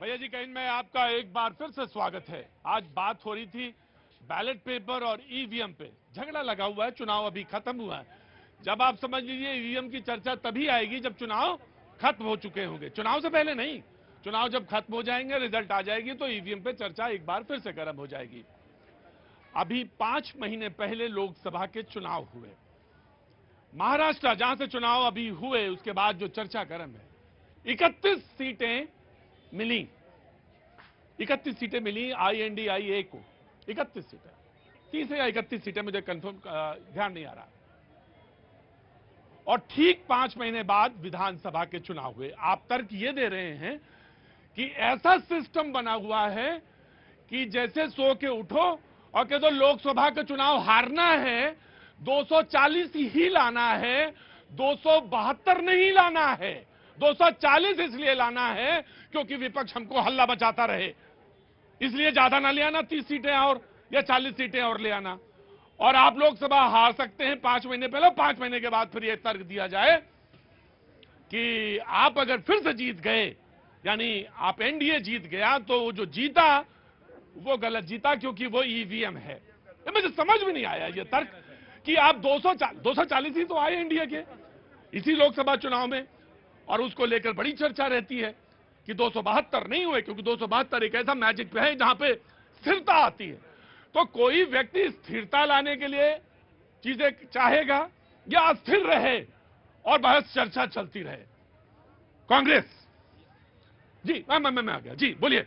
भैया जी कहीं में आपका एक बार फिर से स्वागत है। आज बात हो रही थी बैलेट पेपर और ईवीएम पे। झगड़ा लगा हुआ है, चुनाव अभी खत्म हुआ है। जब आप समझ लीजिए ईवीएम की चर्चा तभी आएगी जब चुनाव खत्म हो चुके होंगे। चुनाव से पहले नहीं, चुनाव जब खत्म हो जाएंगे, रिजल्ट आ जाएगी तो ईवीएम पे चर्चा एक बार फिर से गर्म हो जाएगी। अभी 5 महीने पहले लोकसभा के चुनाव हुए। महाराष्ट्र जहां से चुनाव अभी हुए उसके बाद जो चर्चा गर्म है, 31 सीटें मिली, 31 सीटें मिली INDIA को। 31 सीटें, 30 या 31 सीटें, मुझे कंफर्म ध्यान नहीं आ रहा। और ठीक 5 महीने बाद विधानसभा के चुनाव हुए। आप तर्क ये दे रहे हैं कि ऐसा सिस्टम बना हुआ है कि जैसे सो के उठो और कह दो लोकसभा का चुनाव हारना है, 240 ही लाना है, 272 नहीं लाना है। 240 इसलिए लाना है क्योंकि विपक्ष हमको हल्ला बचाता रहे, इसलिए ज्यादा ना ले आना, 30 सीटें और या 40 सीटें और ले आना। और आप लोकसभा हार सकते हैं 5 महीने पहले, 5 महीने के बाद फिर यह तर्क दिया जाए कि आप अगर फिर से जीत गए, यानी आप एनडीए जीत गया, तो वो जो जीता वो गलत जीता क्योंकि वो ईवीएम है। मुझे समझ में नहीं आया ये तर्क कि आप 240 ही तो आए एनडीए के इसी लोकसभा चुनाव में, और उसको लेकर बड़ी चर्चा रहती है कि 272 नहीं हुए, क्योंकि 272 एक ऐसा मैजिक है जहां पे स्थिरता आती है। तो कोई व्यक्ति स्थिरता लाने के लिए चीजें चाहेगा या अस्थिर रहे और बहस चर्चा चलती रहे। कांग्रेस जी, मैं आ गया जी, बोलिए।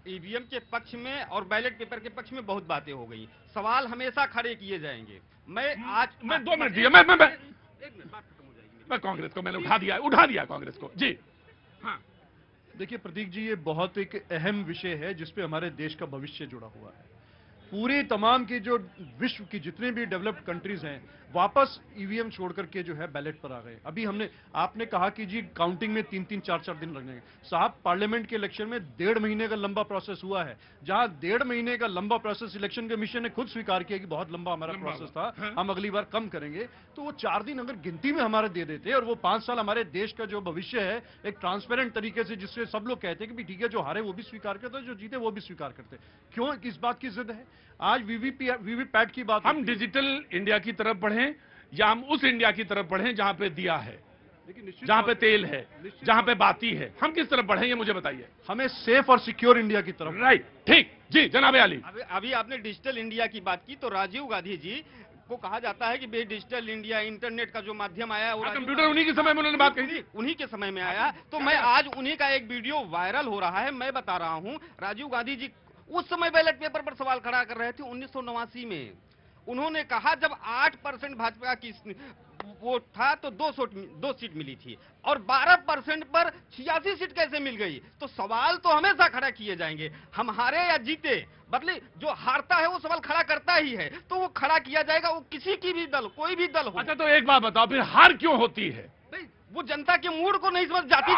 ईवीएम के पक्ष में और बैलेट पेपर के पक्ष में बहुत बातें हो गई, सवाल हमेशा खड़े किए जाएंगे। मैं 2 मिनट दिया, मैं एक मिनट, बात खत्म हो जाएगी। मैं कांग्रेस को मैंने उठा दिया कांग्रेस को जी। हाँ, देखिए प्रतीक जी, ये बहुत एक अहम विषय है जिसपे हमारे देश का भविष्य जुड़ा हुआ है। पूरे तमाम की जो विश्व की जितने भी डेवलप्ड कंट्रीज हैं वापस ईवीएम छोड़ करके जो है बैलेट पर आ गए। अभी आपने कहा कि जी काउंटिंग में 3-3, 4-4 दिन लगेंगे। साहब, पार्लियामेंट के इलेक्शन में 1.5 महीने का लंबा प्रोसेस हुआ है। जहां 1.5 महीने का लंबा प्रोसेस इलेक्शन कमीशन ने खुद स्वीकार किया कि बहुत लंबा हमारा प्रोसेस था, हम अगली बार कम करेंगे। तो वो 4 दिन अगर गिनती में हमारे दे देते और वो 5 साल हमारे देश का जो भविष्य है एक ट्रांसपेरेंट तरीके से, जिससे सब लोग कहते हैं कि ठीक है, जो हारे वो भी स्वीकार करते, जो जीते वो भी स्वीकार करते। क्यों किस बात की जिद है? आज वीवीपैट की बात, हम डिजिटल इंडिया की तरफ बढ़ें या हम उस इंडिया की तरफ बढ़ें जहां पे दिया है, जहां पे तेल है, जहां पे बाती है, हम किस तरफ बढ़ें ये मुझे बताइए। हमें सेफ और सिक्योर इंडिया की तरफ। राइट, ठीक जी जनाब आली। अभी आपने डिजिटल इंडिया की बात की, तो राजीव गांधी जी को कहा जाता है कि भाई डिजिटल इंडिया, इंटरनेट का जो माध्यम आया वो कंप्यूटर उन्हीं के समय में उन्होंने बात कही थी, उन्हीं के समय में आया। तो मैं आज उन्हीं का एक वीडियो वायरल हो रहा है, मैं बता रहा हूं। राजीव गांधी जी उस समय बैलेट पेपर पर सवाल खड़ा कर रहे थे 1989 में। उन्होंने कहा जब 8% भाजपा की वोट था तो 2 सीट मिली थी, और 12% पर 86 सीट कैसे मिल गई? तो सवाल तो हमेशा खड़ा किए जाएंगे, हम हारे या जीते, बदले जो हारता है वो सवाल खड़ा करता ही है, तो वो खड़ा किया जाएगा, वो किसी की भी दल, कोई भी दल हो। अच्छा, तो एक बात बताओ, फिर हार क्यों होती है? वो जनता के मूड को नहीं समझ जाती।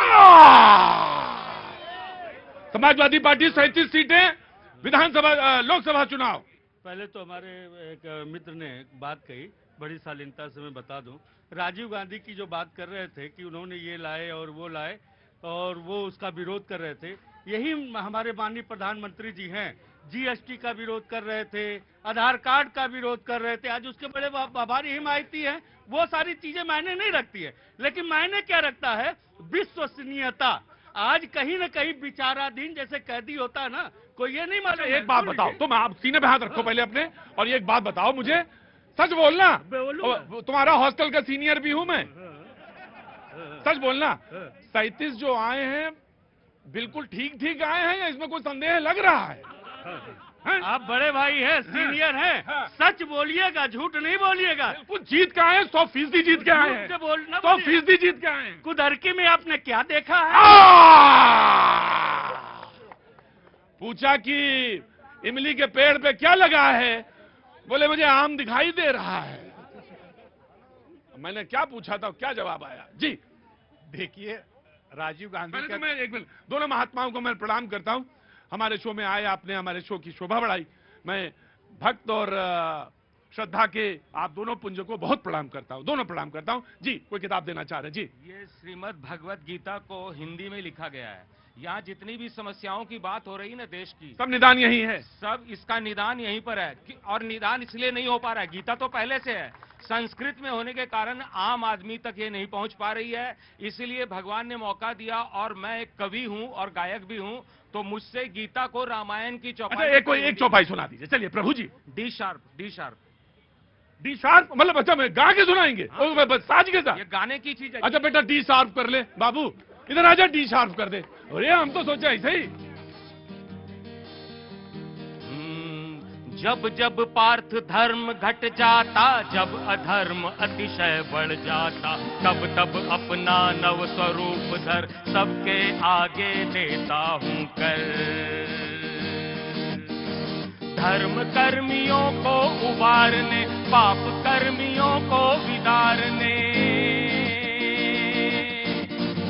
समाजवादी पार्टी 37 सीटें, विधानसभा लोकसभा चुनाव। पहले तो हमारे एक मित्र ने बात कही, बड़ी शालीनता से मैं बता दूं, राजीव गांधी की जो बात कर रहे थे कि उन्होंने ये लाए और वो लाए और वो उसका विरोध कर रहे थे, यही हमारे माननीय प्रधानमंत्री जी हैं। जीएसटी का विरोध कर रहे थे, आधार कार्ड का विरोध कर रहे थे, आज उसके बड़े आभारी हिमायती हैं। वो सारी चीजें मायने नहीं रखती है, लेकिन मायने क्या रखता है? विश्वसनीयता। आज कहीं न कहीं विचाराधीन जैसे कैदी होता है ना, कोई ये नहीं मालूम। एक बात बताओ, तुम आप सीने पे हाथ रखो पहले अपने, और एक बात बताओ मुझे, सच बोलना। तुम्हारा हॉस्टल का सीनियर भी हूं मैं, सच बोलना। 37 जो आए हैं बिल्कुल ठीक आए हैं या इसमें कोई संदेह लग रहा है? आप बड़े भाई हैं, सीनियर हैं, सच बोलिएगा, झूठ नहीं बोलिएगा। कुछ जीत के आए हैं, 100% जीत के आए हैं, 100% जीत के आए हैं। कुदरकी में आपने क्या देखा है? पूछा कि इमली के पेड़ पे क्या लगा है, बोले मुझे आम दिखाई दे रहा है। मैंने क्या पूछा था, क्या जवाब आया जी? देखिए, राजीव गांधी का, मैं एक मिनट, दोनों महात्माओं को मैं प्रणाम करता हूं। हमारे शो में आए, आपने हमारे शो की शोभा बढ़ाई। मैं भक्त और श्रद्धा के आप दोनों पुंज को बहुत प्रणाम करता हूं, दोनों प्रणाम करता हूं जी। कोई किताब देना चाह रहे जी? ये श्रीमद् भगवत गीता को हिंदी में लिखा गया है। यहाँ जितनी भी समस्याओं की बात हो रही है ना देश की, सब निदान यही है। सब इसका निदान यहीं पर है और निदान इसलिए नहीं हो पा रहा है, गीता तो पहले से है, संस्कृत में होने के कारण आम आदमी तक ये नहीं पहुंच पा रही है, इसीलिए भगवान ने मौका दिया। और मैं एक कवि हूं और गायक भी हूं, तो मुझसे गीता को रामायण की अच्छा, चौपाई कोई एक चौपाई सुना दीजिए। चलिए प्रभु जी। D sharp, D sharp, D sharp मतलब अच्छा मैं गा के सुनाएंगे? साज के साथ? ये गाने की चीज है। अच्छा बेटा डी शार्प कर ले बाबू, इधर आजा, डी शार्प कर दे। अरे हम तो सोचा ऐसे ही। जब जब पार्थ धर्म घट जाता, जब अधर्म अतिशय बढ़ जाता, तब तब अपना नव स्वरूप धर सबके आगे देता हूं कर। धर्म कर्मियों को उबारने, पाप कर्मियों को विदारने,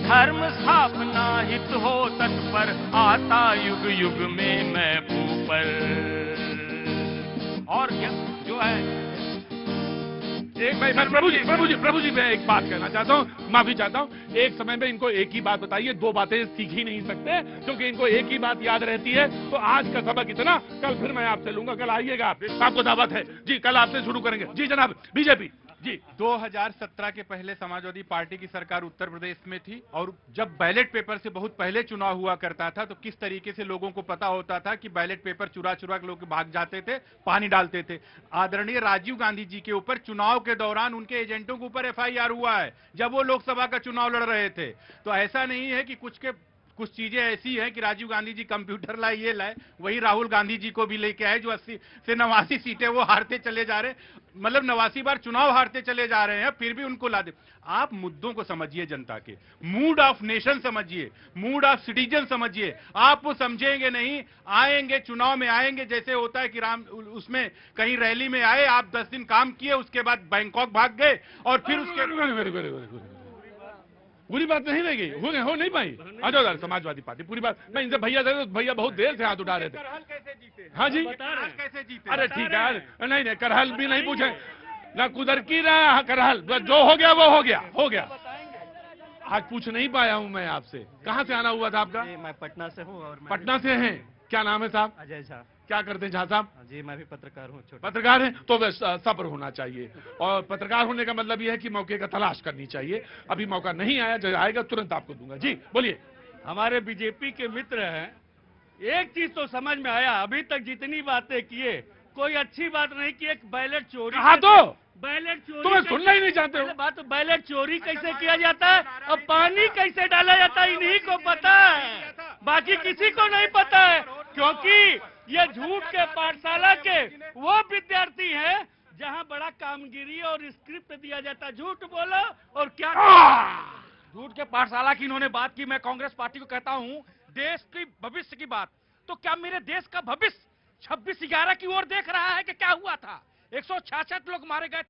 धर्म स्थापना हित हो तत्पर, आता युग युग में मैं ऊपर। और जो है एक भाई प्रभु जी मैं एक बात कहना चाहता हूँ, माफी चाहता हूँ। एक समय में इनको एक ही बात बताइए, दो बातें सीख ही नहीं सकते, क्योंकि इनको एक ही बात याद रहती है। तो आज का सबक इतना, कल फिर मैं आपसे लूंगा, कल आइएगा आप, आपको दावत है जी, कल आपसे शुरू करेंगे जी। जनाब बीजेपी जी। 2017 के पहले समाजवादी पार्टी की सरकार उत्तर प्रदेश में थी, और जब बैलेट पेपर से बहुत पहले चुनाव हुआ करता था तो किस तरीके से लोगों को पता होता था कि बैलेट पेपर चुरा चुरा के लोग भाग जाते थे, पानी डालते थे। आदरणीय राजीव गांधी जी के ऊपर चुनाव के दौरान उनके एजेंटों के ऊपर FIR हुआ है जब वो लोकसभा का चुनाव लड़ रहे थे। तो ऐसा नहीं है कि कुछ चीजें ऐसी हैं कि राजीव गांधी जी कंप्यूटर लाए, ये लाए, वही राहुल गांधी जी को भी लेके आए जो 80 से 89 सीटें वो हारते चले जा रहे, मतलब 89 बार चुनाव हारते चले जा रहे हैं, फिर भी उनको ला दे। आप मुद्दों को समझिए, जनता के मूड ऑफ नेशन समझिए, मूड ऑफ सिटीजन समझिए। आप वो समझेंगे नहीं, आएंगे चुनाव में आएंगे, जैसे होता है कि उसमें कहीं रैली में आए, आप 10 दिन काम किए, उसके बाद बैंकॉक भाग गए और फिर उसके पूरी बात नहीं रह गई, हो नहीं पाई। आ जाओ समाजवादी पार्टी पूरी बात। मैं इनसे भैया से, भैया बहुत देर से हाथ उठा रहे थे। कैसे जीते? हाँ जी, कैसे जीते? अरे ठीक है, नहीं करहल भी नहीं पूछे ना, कुदर की ना करहल, जो हो गया वो हो गया। आज पूछ नहीं पाया हूँ मैं आपसे, कहाँ से आना हुआ था आपका? मैं पटना से हूँ। और पटना से हैं, क्या नाम है साहब? अजय झा। क्या करते हैं झा साहब? जी मैं भी पत्रकार हूँ। पत्रकार हैं तो सब्र होना चाहिए, और पत्रकार होने का मतलब यह है कि मौके का तलाश करनी चाहिए। अभी मौका नहीं आया, जब आएगा तुरंत आपको दूंगा। जी बोलिए। हमारे बीजेपी के मित्र हैं, एक चीज तो समझ में आया, अभी तक जितनी बातें किए कोई अच्छी बात नहीं की। एक बैलेट चोरी, हाँ तो बैलेट चोरी तुम्हें सुनना ही नहीं चाहते हो। बात, बैलेट चोरी कैसे किया जाता है और पानी कैसे डाला जाता है, इन्हीं को पता है, बाकी किसी को नहीं पता है। क्योंकि ये झूठ के पाठशाला के वो विद्यार्थी हैं जहां बड़ा कामगिरी और स्क्रिप्ट दिया जाता है, झूठ बोलो और क्या। झूठ के पाठशाला की इन्होंने बात की। मैं कांग्रेस पार्टी को कहता हूं, देश की भविष्य की बात, तो क्या मेरे देश का भविष्य 26/11 की ओर देख रहा है कि क्या हुआ था? 166 लोग मारे गए।